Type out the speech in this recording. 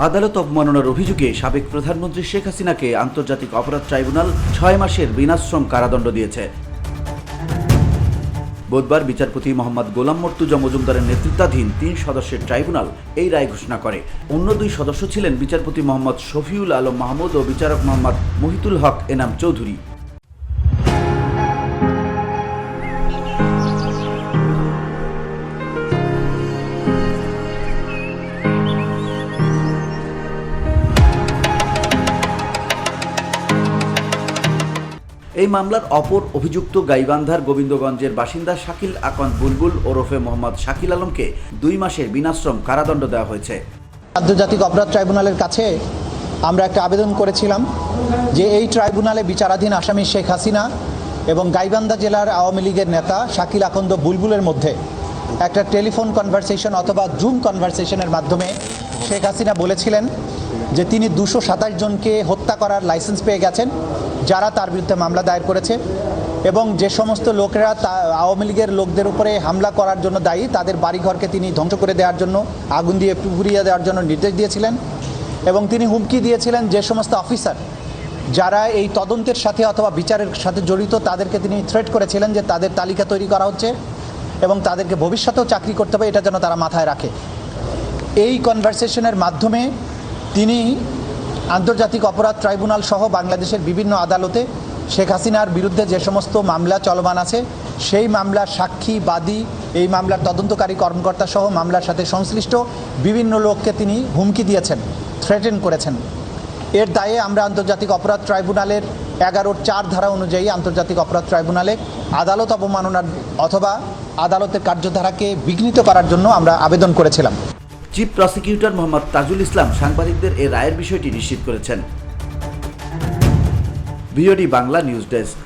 আদালত অবমাননার অভিযোগে সাবেক প্রধানমন্ত্রী শেখ হাসিনাকে আন্তর্জাতিক অপরাধ ট্রাইব্যুনাল 6 মাসের বিনাশ্রম কারাদণ্ড দিয়েছে। বুধবার বিচারপতি মোহাম্মদ গোলাম মর্তুজা মজুমদারের নেতৃত্বাধীন 3 সদস্যের ট্রাইব্যুনাল এই রায় ঘোষণা করে। অন্য 2 সদস্য ছিলেন বিচারপতি মোহাম্মদ শফিউল আলম মাহমুদ ও বিচারক মোহাম্মদ মহিতুল হক এনাম চৌধুরী। এই মামলার অপর অভিযুক্ত গাইবান্ধার গোবিন্দগঞ্জের বাসিন্দা শাকিল আকন বুলবুল ওরফে মোহাম্মদ শাকিল আলমকে 2 মাসের বিনাশ্রম কারাদণ্ড দেওয়া হয়েছে। আন্তর্জাতিক অপরাধ ট্রাইব্যুনালের কাছে আমরা একটা আবেদন করেছিলাম যে এই ট্রাইব্যুনালে বিচারাধীন আসামি শেখ হাসিনা এবং গাইবান্ধা জেলার আওয়ামী লীগের নেতা শাকিল আকন্দ বুলবুলের মধ্যে একটা টেলিফোন কনভারসেশন অথবা জুম কনভারসেশনের মাধ্যমে শেখ হাসিনা বলেছিলেন যে তিনি 227 জনকে হত্যা করার লাইসেন্স পেয়ে গেছেন যারা তার বিরুদ্ধে মামলা দায়ের করেছে, এবং যে সমস্ত লোকেরা আওয়ামী লীগের লোকদের উপরে হামলা করার জন্য দায়ী তাদের বাড়িঘরকে তিনি ধ্বংস করে দেওয়ার জন্য, আগুন দিয়ে পুড়িয়ে দেওয়ার জন্য নির্দেশ দিয়েছিলেন। এবং তিনি হুমকি দিয়েছিলেন যে সমস্ত অফিসার যারা এই তদন্তের সাথে অথবা বিচারের সাথে জড়িত তাদেরকে তিনি থ্রেট করেছিলেন যে তাদের তালিকা তৈরি করা হচ্ছে এবং তাদেরকে ভবিষ্যতেও চাকরি করতে হবে, এটা যেন তারা মাথায় রাখে। এই কনভারসেশনের মাধ্যমে তিনি আন্তর্জাতিক অপরাধ ট্রাইব্যুনাল সহ বাংলাদেশের বিভিন্ন আদালতে শেখ হাসিনার বিরুদ্ধে যে সমস্ত মামলা চলমান আছে সেই মামলার সাক্ষী, বাদী, এই মামলার তদন্তকারী কর্মকর্তা সহ মামলার সাথে সংশ্লিষ্ট বিভিন্ন লোককে তিনি হুমকি দিয়েছেন, থ্রেটেন করেছেন। এর দায়ে আমরা আন্তর্জাতিক অপরাধ ট্রাইব্যুনালের 11(4) ধারা অনুযায়ী আন্তর্জাতিক অপরাধ ট্রাইব্যুনালে আদালত অবমাননার অথবা আদালতের কার্যধারাকে বিঘ্নিত করার জন্য আমরা আবেদন করেছিলাম। চিফ প্রসিকিউটর মোহাম্মদ তাজুল ইসলাম সাংবাদিকদের এই রায়ের বিষয়টি নিশ্চিত করেছেন। VOD Bangla news desk.